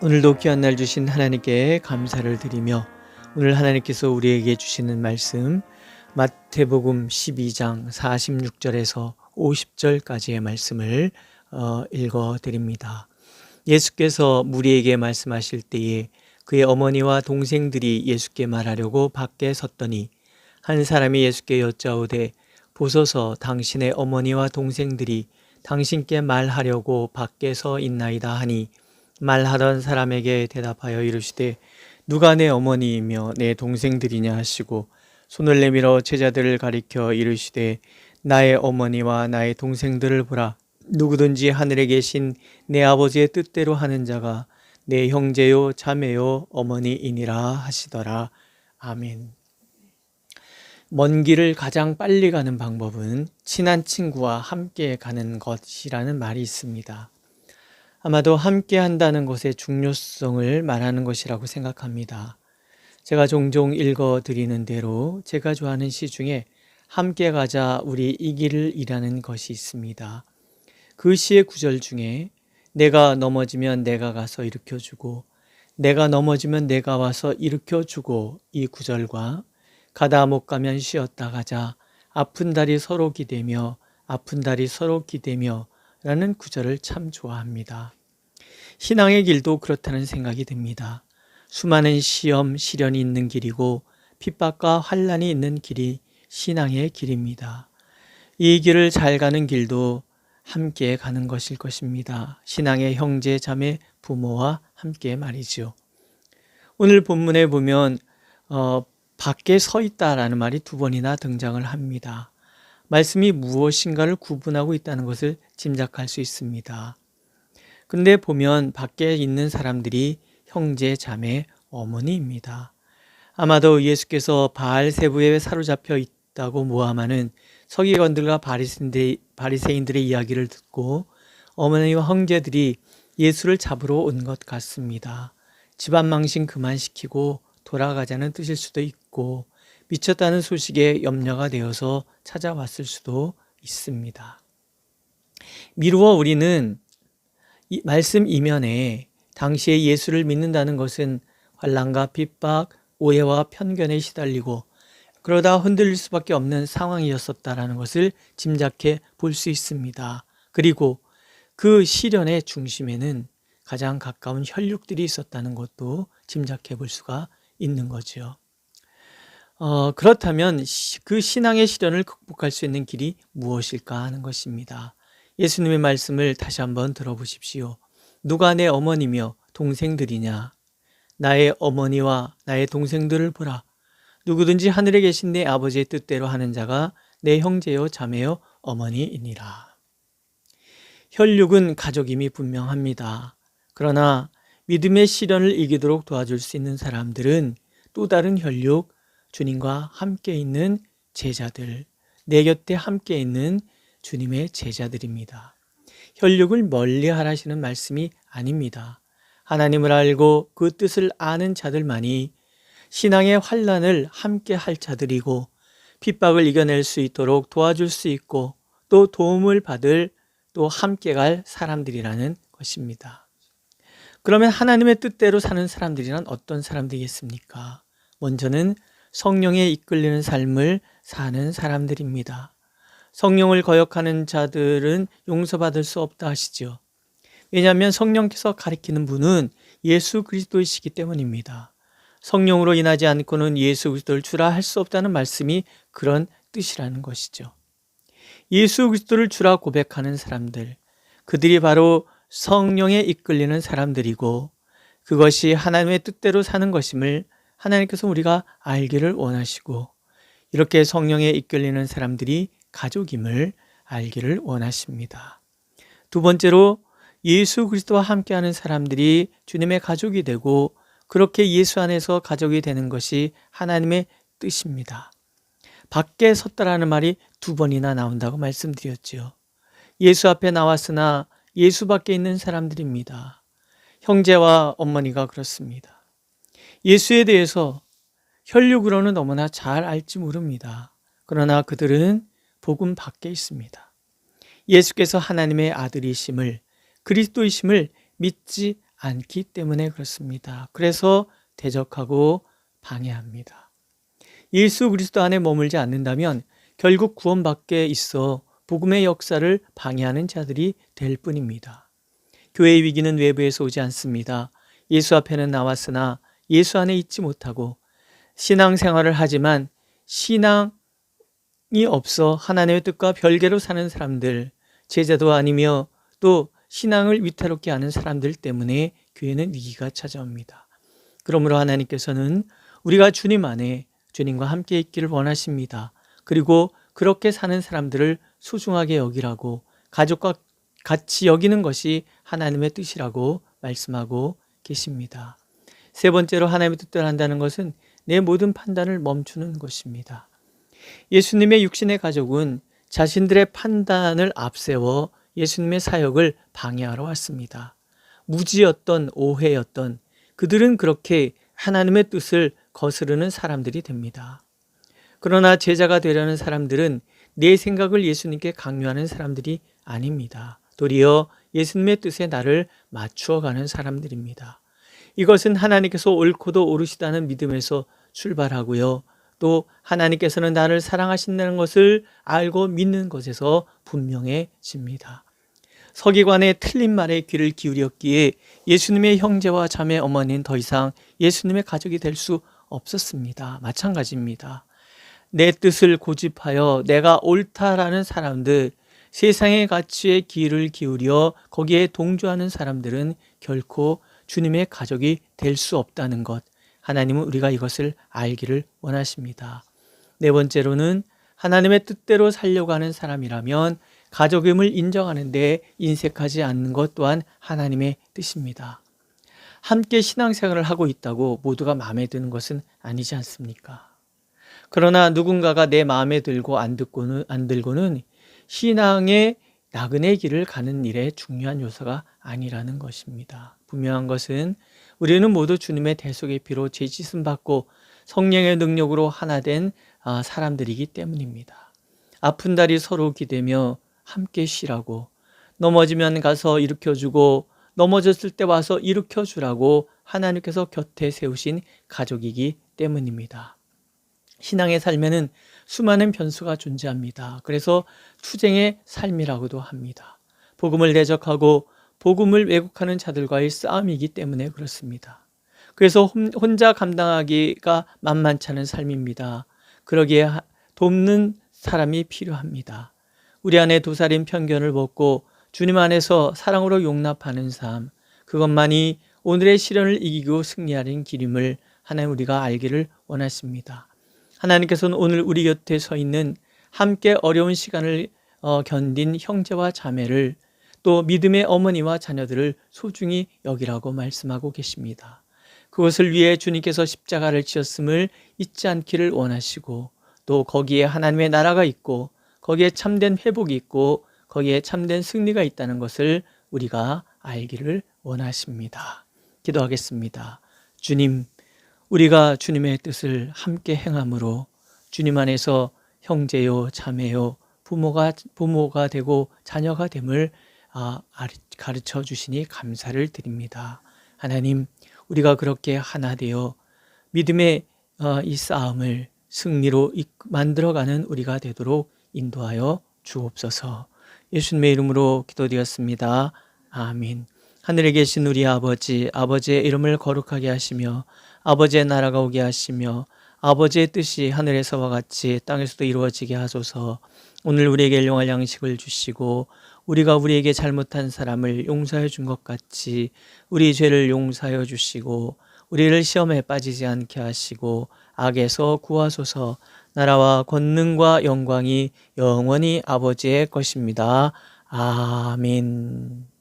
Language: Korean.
오늘도 귀한 날 주신 하나님께 감사를 드리며 오늘 하나님께서 우리에게 주시는 말씀 마태복음 12장 46절에서 50절까지의 말씀을 읽어 드립니다. 예수께서 무리에게 말씀하실 때에 그의 어머니와 동생들이 예수께 말하려고 밖에 섰더니 한 사람이 예수께 여짜오되 보소서 당신의 어머니와 동생들이 당신께 말하려고 밖에 서 있나이다 하니 말하던 사람에게 대답하여 이르시되 누가 내 어머니이며 내 동생들이냐 하시고 손을 내밀어 제자들을 가리켜 이르시되 나의 어머니와 나의 동생들을 보라. 누구든지 하늘에 계신 내 아버지의 뜻대로 하는 자가 내 형제요 자매요 어머니이니라 하시더라. 아멘. 먼 길을 가장 빨리 가는 방법은 친한 친구와 함께 가는 것이라는 말이 있습니다. 아마도 함께 한다는 것의 중요성을 말하는 것이라고 생각합니다. 제가 종종 읽어드리는 대로 제가 좋아하는 시 중에 함께 가자 우리 이 길을 이라는 것이 있습니다. 그 시의 구절 중에 내가 넘어지면 내가 가서 일으켜주고 내가 넘어지면 내가 와서 일으켜주고 이 구절과 가다 못 가면 쉬었다 가자 아픈 다리 서로 기대며 아픈 다리 서로 기대며 라는 구절을 참 좋아합니다. 신앙의 길도 그렇다는 생각이 듭니다. 수많은 시험, 시련이 있는 길이고 핍박과 환난이 있는 길이 신앙의 길입니다. 이 길을 잘 가는 길도 함께 가는 것일 것입니다. 신앙의 형제, 자매, 부모와 함께 말이죠. 오늘 본문에 보면 밖에 서 있다라는 말이 두 번이나 등장을 합니다. 말씀이 무엇인가를 구분하고 있다는 것을 짐작할 수 있습니다. 근데 보면 밖에 있는 사람들이 형제, 자매, 어머니입니다. 아마도 예수께서 바알세부에 사로잡혀 있다고 모함하는 서기관들과 바리새인들의 이야기를 듣고 어머니와 형제들이 예수를 잡으러 온 것 같습니다. 집안 망신 그만시키고 돌아가자는 뜻일 수도 있고 미쳤다는 소식에 염려가 되어서 찾아왔을 수도 있습니다. 미루어 우리는 이 말씀 이면에 당시에 예수를 믿는다는 것은 환난과 핍박, 오해와 편견에 시달리고 그러다 흔들릴 수밖에 없는 상황이었었다라는 것을 짐작해 볼 수 있습니다. 그리고 그 시련의 중심에는 가장 가까운 혈육들이 있었다는 것도 짐작해 볼 수가 있는 거죠. 그렇다면 그 신앙의 시련을 극복할 수 있는 길이 무엇일까 하는 것입니다. 예수님의 말씀을 다시 한번 들어보십시오. 누가 내 어머니며 동생들이냐? 나의 어머니와 나의 동생들을 보라. 누구든지 하늘에 계신 내 아버지의 뜻대로 하는 자가 내 형제요 자매요 어머니이니라. 혈육은 가족임이 분명합니다. 그러나 믿음의 시련을 이기도록 도와줄 수 있는 사람들은 또 다른 혈육, 주님과 함께 있는 제자들, 내 곁에 함께 있는 주님의 제자들입니다. 혈육을 멀리하라시는 말씀이 아닙니다. 하나님을 알고 그 뜻을 아는 자들만이 신앙의 환난을 함께 할 자들이고 핍박을 이겨낼 수 있도록 도와줄 수 있고 또 도움을 받을 또 함께 갈 사람들이라는 것입니다. 그러면 하나님의 뜻대로 사는 사람들이란 어떤 사람들이겠습니까? 먼저는 성령에 이끌리는 삶을 사는 사람들입니다. 성령을 거역하는 자들은 용서받을 수 없다 하시죠. 왜냐하면 성령께서 가리키는 분은 예수 그리스도이시기 때문입니다. 성령으로 인하지 않고는 예수 그리스도를 주라 할 수 없다는 말씀이 그런 뜻이라는 것이죠. 예수 그리스도를 주라 고백하는 사람들, 그들이 바로 성령에 이끌리는 사람들이고 그것이 하나님의 뜻대로 사는 것임을 하나님께서 우리가 알기를 원하시고 이렇게 성령에 이끌리는 사람들이 가족임을 알기를 원하십니다. 두 번째로 예수 그리스도와 함께하는 사람들이 주님의 가족이 되고 그렇게 예수 안에서 가족이 되는 것이 하나님의 뜻입니다. 밖에 섰다라는 말이 두 번이나 나온다고 말씀드렸죠. 예수 앞에 나왔으나 예수 밖에 있는 사람들입니다. 형제와 어머니가 그렇습니다. 예수에 대해서 혈육으로는 너무나 잘 알지 모릅니다. 그러나 그들은 복음 밖에 있습니다. 예수께서 하나님의 아들이심을 그리스도이심을 믿지 않기 때문에 그렇습니다. 그래서 대적하고 방해합니다. 예수 그리스도 안에 머물지 않는다면 결국 구원 밖에 있어 복음의 역사를 방해하는 자들이 될 뿐입니다. 교회의 위기는 외부에서 오지 않습니다. 예수 앞에는 나왔으나 예수 안에 있지 못하고 신앙생활을 하지만 신앙이 없어 하나님의 뜻과 별개로 사는 사람들, 제자도 아니며 또 신앙을 위태롭게 하는 사람들 때문에 교회는 위기가 찾아옵니다. 그러므로 하나님께서는 우리가 주님 안에 주님과 함께 있기를 원하십니다. 그리고 그렇게 사는 사람들을 소중하게 여기라고, 가족과 같이 여기는 것이 하나님의 뜻이라고 말씀하고 계십니다. 세 번째로 하나님의 뜻대로 한다는 것은 내 모든 판단을 멈추는 것입니다. 예수님의 육신의 가족은 자신들의 판단을 앞세워 예수님의 사역을 방해하러 왔습니다. 무지였던 오해였던 그들은 그렇게 하나님의 뜻을 거스르는 사람들이 됩니다. 그러나 제자가 되려는 사람들은 내 생각을 예수님께 강요하는 사람들이 아닙니다. 도리어 예수님의 뜻에 나를 맞추어가는 사람들입니다. 이것은 하나님께서 옳고도 오르시다는 믿음에서 출발하고요. 또 하나님께서는 나를 사랑하신다는 것을 알고 믿는 것에서 분명해집니다. 서기관의 틀린 말에 귀를 기울였기에 예수님의 형제와 자매 어머니는 더 이상 예수님의 가족이 될 수 없었습니다. 마찬가지입니다. 내 뜻을 고집하여 내가 옳다라는 사람들, 세상의 가치에 귀를 기울여 거기에 동조하는 사람들은 결코 주님의 가족이 될 수 없다는 것, 하나님은 우리가 이것을 알기를 원하십니다. 네 번째로는 하나님의 뜻대로 살려고 하는 사람이라면 가족임을 인정하는 데 인색하지 않는 것 또한 하나님의 뜻입니다. 함께 신앙생활을 하고 있다고 모두가 마음에 드는 것은 아니지 않습니까? 그러나 누군가가 내 마음에 들고 안 들고는 신앙의 나그네 길을 가는 일에 중요한 요소가 아니라는 것입니다. 분명한 것은 우리는 모두 주님의 대속의 피로 죄짓음 받고 성령의 능력으로 하나 된 사람들이기 때문입니다. 아픈 다리 서로 기대며 함께 쉬라고, 넘어지면 가서 일으켜주고 넘어졌을 때 와서 일으켜주라고 하나님께서 곁에 세우신 가족이기 때문입니다. 신앙의 삶에는 수많은 변수가 존재합니다. 그래서 투쟁의 삶이라고도 합니다. 복음을 대적하고 복음을 왜곡하는 자들과의 싸움이기 때문에 그렇습니다. 그래서 혼자 감당하기가 만만치 않은 삶입니다. 그러기에 돕는 사람이 필요합니다. 우리 안에 도살인 편견을 벗고 주님 안에서 사랑으로 용납하는 삶, 그것만이 오늘의 시련을 이기고 승리하는 길임을 하나님 우리가 알기를 원하십니다. 하나님께서는 오늘 우리 곁에 서 있는 함께 어려운 시간을 견딘 형제와 자매를, 또 믿음의 어머니와 자녀들을 소중히 여기라고 말씀하고 계십니다. 그것을 위해 주님께서 십자가를 지었음을 잊지 않기를 원하시고, 또 거기에 하나님의 나라가 있고 거기에 참된 회복이 있고 거기에 참된 승리가 있다는 것을 우리가 알기를 원하십니다. 기도하겠습니다. 주님, 우리가 주님의 뜻을 함께 행함으로 주님 안에서 형제요 자매요 부모가 되고 자녀가 됨을 가르쳐 주시니 감사를 드립니다. 하나님, 우리가 그렇게 하나 되어 믿음의 이 싸움을 승리로 만들어가는 우리가 되도록 인도하여 주옵소서. 예수님의 이름으로 기도드렸습니다. 아멘. 하늘에 계신 우리 아버지, 아버지의 이름을 거룩하게 하시며 아버지의 나라가 오게 하시며 아버지의 뜻이 하늘에서와 같이 땅에서도 이루어지게 하소서. 오늘 우리에게 일용할 양식을 주시고 우리가 우리에게 잘못한 사람을 용서해 준 것 같이 우리 죄를 용서하여 주시고 우리를 시험에 빠지지 않게 하시고 악에서 구하소서. 나라와 권능과 영광이 영원히 아버지의 것입니다. 아멘.